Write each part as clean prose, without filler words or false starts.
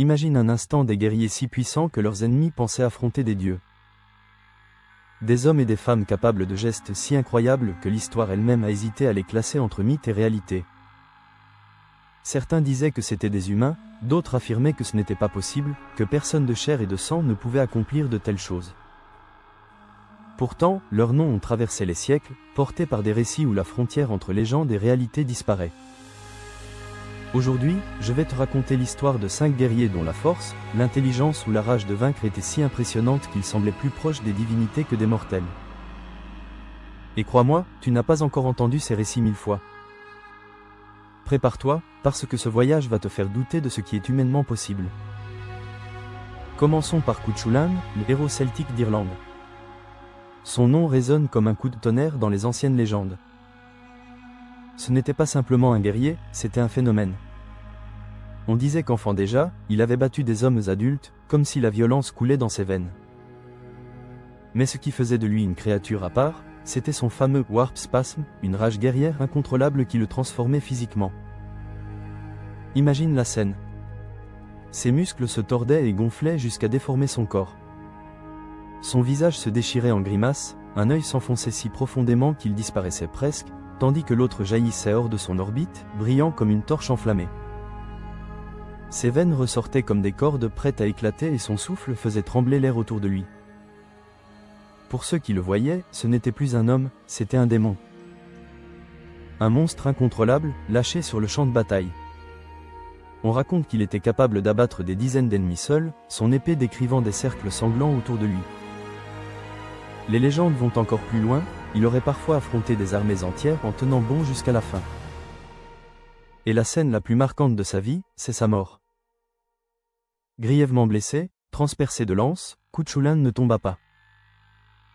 Imagine un instant des guerriers si puissants que leurs ennemis pensaient affronter des dieux. Des hommes et des femmes capables de gestes si incroyables que l'histoire elle-même a hésité à les classer entre mythe et réalité. Certains disaient que c'étaient des humains, d'autres affirmaient que ce n'était pas possible, que personne de chair et de sang ne pouvait accomplir de telles choses. Pourtant, leurs noms ont traversé les siècles, portés par des récits où la frontière entre légende et réalité disparaît. Aujourd'hui, je vais te raconter l'histoire de 5 guerriers dont la force, l'intelligence ou la rage de vaincre étaient si impressionnantes qu'ils semblaient plus proches des divinités que des mortels. Et crois-moi, tu n'as pas encore entendu ces récits 1000 fois. Prépare-toi, parce que ce voyage va te faire douter de ce qui est humainement possible. Commençons par Cuchulainn, le héros celtique d'Irlande. Son nom résonne comme un coup de tonnerre dans les anciennes légendes. Ce n'était pas simplement un guerrier, c'était un phénomène. On disait qu'enfant déjà, il avait battu des hommes adultes, comme si la violence coulait dans ses veines. Mais ce qui faisait de lui une créature à part, c'était son fameux warp spasm, une rage guerrière incontrôlable qui le transformait physiquement. Imagine la scène. Ses muscles se tordaient et gonflaient jusqu'à déformer son corps. Son visage se déchirait en grimaces, un œil s'enfonçait si profondément qu'il disparaissait presque, tandis que l'autre jaillissait hors de son orbite, brillant comme une torche enflammée. Ses veines ressortaient comme des cordes prêtes à éclater et son souffle faisait trembler l'air autour de lui. Pour ceux qui le voyaient, ce n'était plus un homme, c'était un démon. Un monstre incontrôlable, lâché sur le champ de bataille. On raconte qu'il était capable d'abattre des dizaines d'ennemis seul, son épée décrivant des cercles sanglants autour de lui. Les légendes vont encore plus loin, il aurait parfois affronté des armées entières en tenant bon jusqu'à la fin. Et la scène la plus marquante de sa vie, c'est sa mort. Grièvement blessé, transpercé de lances, Cuchulainn ne tomba pas.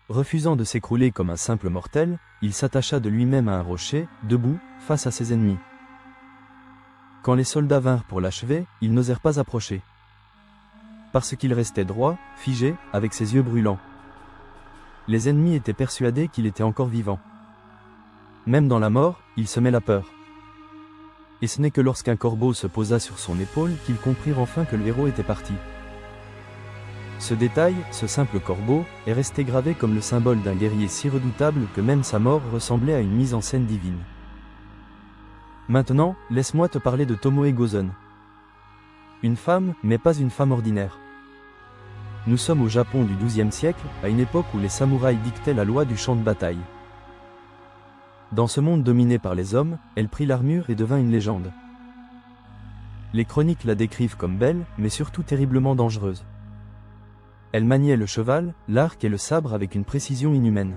Refusant de s'écrouler comme un simple mortel, il s'attacha de lui-même à un rocher, debout, face à ses ennemis. Quand les soldats vinrent pour l'achever, ils n'osèrent pas approcher. Parce qu'il restait droit, figé, avec ses yeux brûlants. Les ennemis étaient persuadés qu'il était encore vivant. Même dans la mort, il semait la peur. Et ce n'est que lorsqu'un corbeau se posa sur son épaule qu'ils comprirent enfin que le héros était parti. Ce détail, ce simple corbeau, est resté gravé comme le symbole d'un guerrier si redoutable que même sa mort ressemblait à une mise en scène divine. Maintenant, laisse-moi te parler de Tomoe Gozen. Une femme, mais pas une femme ordinaire. Nous sommes au Japon du XIIe siècle, à une époque où les samouraïs dictaient la loi du champ de bataille. Dans ce monde dominé par les hommes, elle prit l'armure et devint une légende. Les chroniques la décrivent comme belle, mais surtout terriblement dangereuse. Elle maniait le cheval, l'arc et le sabre avec une précision inhumaine.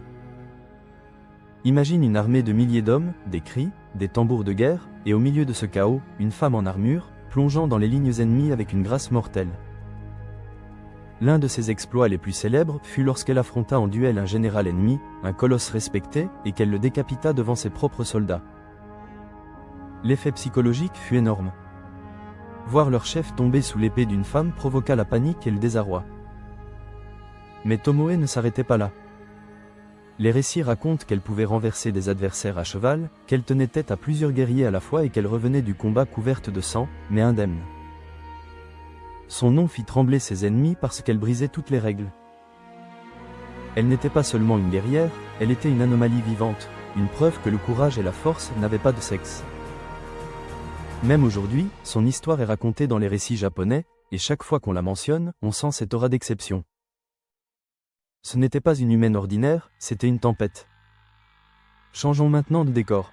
Imagine une armée de milliers d'hommes, des cris, des tambours de guerre, et au milieu de ce chaos, une femme en armure, plongeant dans les lignes ennemies avec une grâce mortelle. L'un de ses exploits les plus célèbres fut lorsqu'elle affronta en duel un général ennemi, un colosse respecté, et qu'elle le décapita devant ses propres soldats. L'effet psychologique fut énorme. Voir leur chef tomber sous l'épée d'une femme provoqua la panique et le désarroi. Mais Tomoe ne s'arrêtait pas là. Les récits racontent qu'elle pouvait renverser des adversaires à cheval, qu'elle tenait tête à plusieurs guerriers à la fois et qu'elle revenait du combat couverte de sang, mais indemne. Son nom fit trembler ses ennemis parce qu'elle brisait toutes les règles. Elle n'était pas seulement une guerrière, elle était une anomalie vivante, une preuve que le courage et la force n'avaient pas de sexe. Même aujourd'hui, son histoire est racontée dans les récits japonais, et chaque fois qu'on la mentionne, on sent cette aura d'exception. Ce n'était pas une humaine ordinaire, c'était une tempête. Changeons maintenant de décor.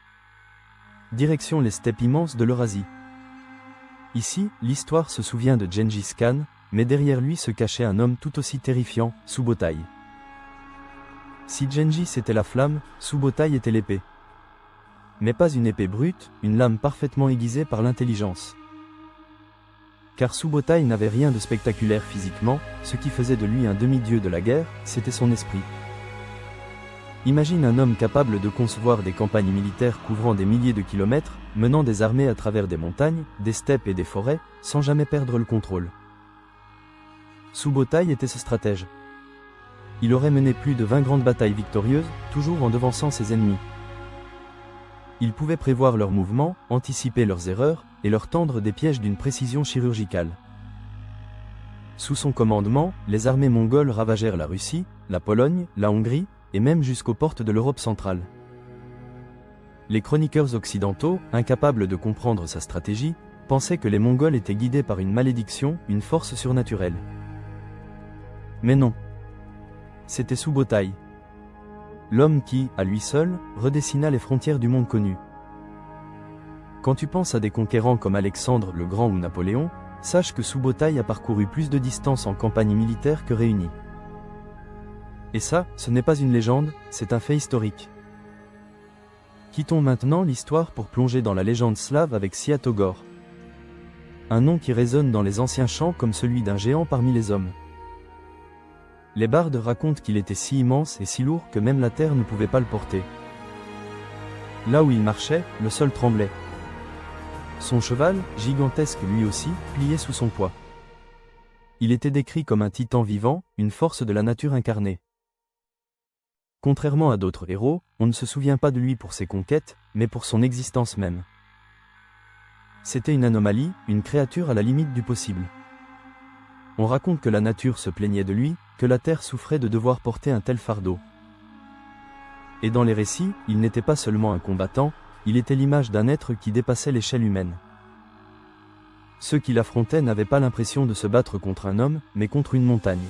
Direction les steppes immenses de l'Eurasie. Ici, l'histoire se souvient de Gengis Khan, mais derrière lui se cachait un homme tout aussi terrifiant, Sukhothai. Si Gengis était la flamme, Sukhothai était l'épée. Mais pas une épée brute, une lame parfaitement aiguisée par l'intelligence. Car Sukhothai n'avait rien de spectaculaire physiquement, ce qui faisait de lui un demi-dieu de la guerre, c'était son esprit. Imagine un homme capable de concevoir des campagnes militaires couvrant des milliers de kilomètres, menant des armées à travers des montagnes, des steppes et des forêts, sans jamais perdre le contrôle. Sukhothai était ce stratège. Il aurait mené plus de 20 grandes batailles victorieuses, toujours en devançant ses ennemis. Il pouvait prévoir leurs mouvements, anticiper leurs erreurs, et leur tendre des pièges d'une précision chirurgicale. Sous son commandement, les armées mongoles ravagèrent la Russie, la Pologne, la Hongrie, et même jusqu'aux portes de l'Europe centrale. Les chroniqueurs occidentaux, incapables de comprendre sa stratégie, pensaient que les Mongols étaient guidés par une malédiction, une force surnaturelle. Mais non. C'était Subotai, l'homme qui, à lui seul, redessina les frontières du monde connu. Quand tu penses à des conquérants comme Alexandre le Grand ou Napoléon, sache que Subotai a parcouru plus de distance en campagne militaire que réunis. Et ça, ce n'est pas une légende, c'est un fait historique. Quittons maintenant l'histoire pour plonger dans la légende slave avec Sviatogor. Un nom qui résonne dans les anciens chants comme celui d'un géant parmi les hommes. Les bardes racontent qu'il était si immense et si lourd que même la terre ne pouvait pas le porter. Là où il marchait, le sol tremblait. Son cheval, gigantesque lui aussi, pliait sous son poids. Il était décrit comme un titan vivant, une force de la nature incarnée. Contrairement à d'autres héros, on ne se souvient pas de lui pour ses conquêtes, mais pour son existence même. C'était une anomalie, une créature à la limite du possible. On raconte que la nature se plaignait de lui, que la terre souffrait de devoir porter un tel fardeau. Et dans les récits, il n'était pas seulement un combattant, il était l'image d'un être qui dépassait l'échelle humaine. Ceux qui l'affrontaient n'avaient pas l'impression de se battre contre un homme, mais contre une montagne.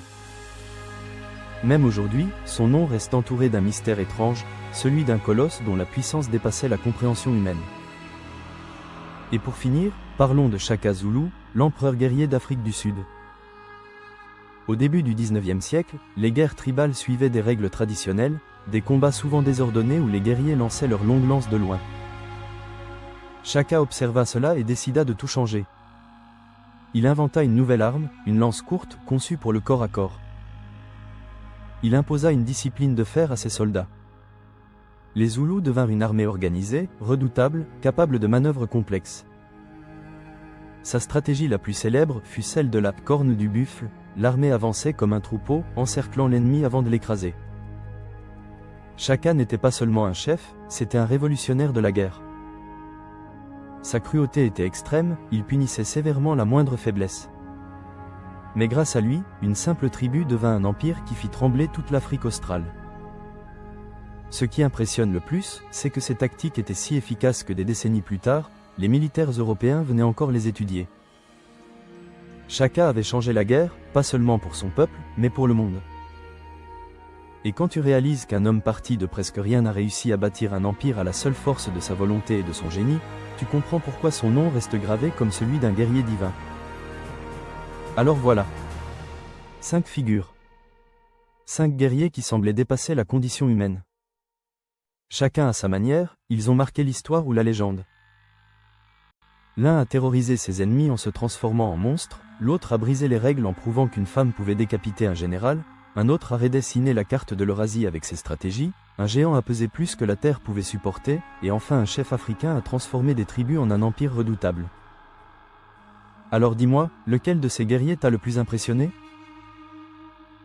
Même aujourd'hui, son nom reste entouré d'un mystère étrange, celui d'un colosse dont la puissance dépassait la compréhension humaine. Et pour finir, parlons de Shaka Zulu, l'empereur guerrier d'Afrique du Sud. Au début du XIXe siècle, les guerres tribales suivaient des règles traditionnelles, des combats souvent désordonnés où les guerriers lançaient leurs longues lances de loin. Shaka observa cela et décida de tout changer. Il inventa une nouvelle arme, une lance courte, conçue pour le corps à corps. Il imposa une discipline de fer à ses soldats. Les Zoulous devinrent une armée organisée, redoutable, capable de manœuvres complexes. Sa stratégie la plus célèbre fut celle de la corne du buffle, l'armée avançait comme un troupeau, encerclant l'ennemi avant de l'écraser. Shaka n'était pas seulement un chef, c'était un révolutionnaire de la guerre. Sa cruauté était extrême, il punissait sévèrement la moindre faiblesse. Mais grâce à lui, une simple tribu devint un empire qui fit trembler toute l'Afrique australe. Ce qui impressionne le plus, c'est que ces tactiques étaient si efficaces que des décennies plus tard, les militaires européens venaient encore les étudier. Shaka avait changé la guerre, pas seulement pour son peuple, mais pour le monde. Et quand tu réalises qu'un homme parti de presque rien a réussi à bâtir un empire à la seule force de sa volonté et de son génie, tu comprends pourquoi son nom reste gravé comme celui d'un guerrier divin. Alors voilà. 5 figures. 5 guerriers qui semblaient dépasser la condition humaine. Chacun à sa manière, ils ont marqué l'histoire ou la légende. L'un a terrorisé ses ennemis en se transformant en monstre, l'autre a brisé les règles en prouvant qu'une femme pouvait décapiter un général, un autre a redessiné la carte de l'Eurasie avec ses stratégies, un géant a pesé plus que la terre pouvait supporter, et enfin un chef africain a transformé des tribus en un empire redoutable. Alors dis-moi, lequel de ces guerriers t'a le plus impressionné?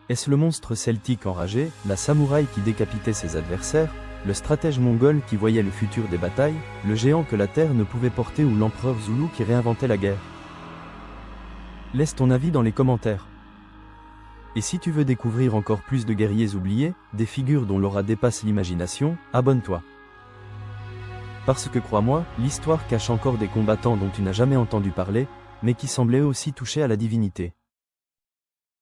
Est-ce le monstre celtique enragé, la samouraï qui décapitait ses adversaires, le stratège mongol qui voyait le futur des batailles, le géant que la terre ne pouvait porter ou l'empereur zoulou qui réinventait la guerre? Laisse ton avis dans les commentaires. Et si tu veux découvrir encore plus de guerriers oubliés, des figures dont l'aura dépasse l'imagination, abonne-toi. Parce que crois-moi, l'histoire cache encore des combattants dont tu n'as jamais entendu parler, mais qui semblaient eux aussi touchés à la divinité.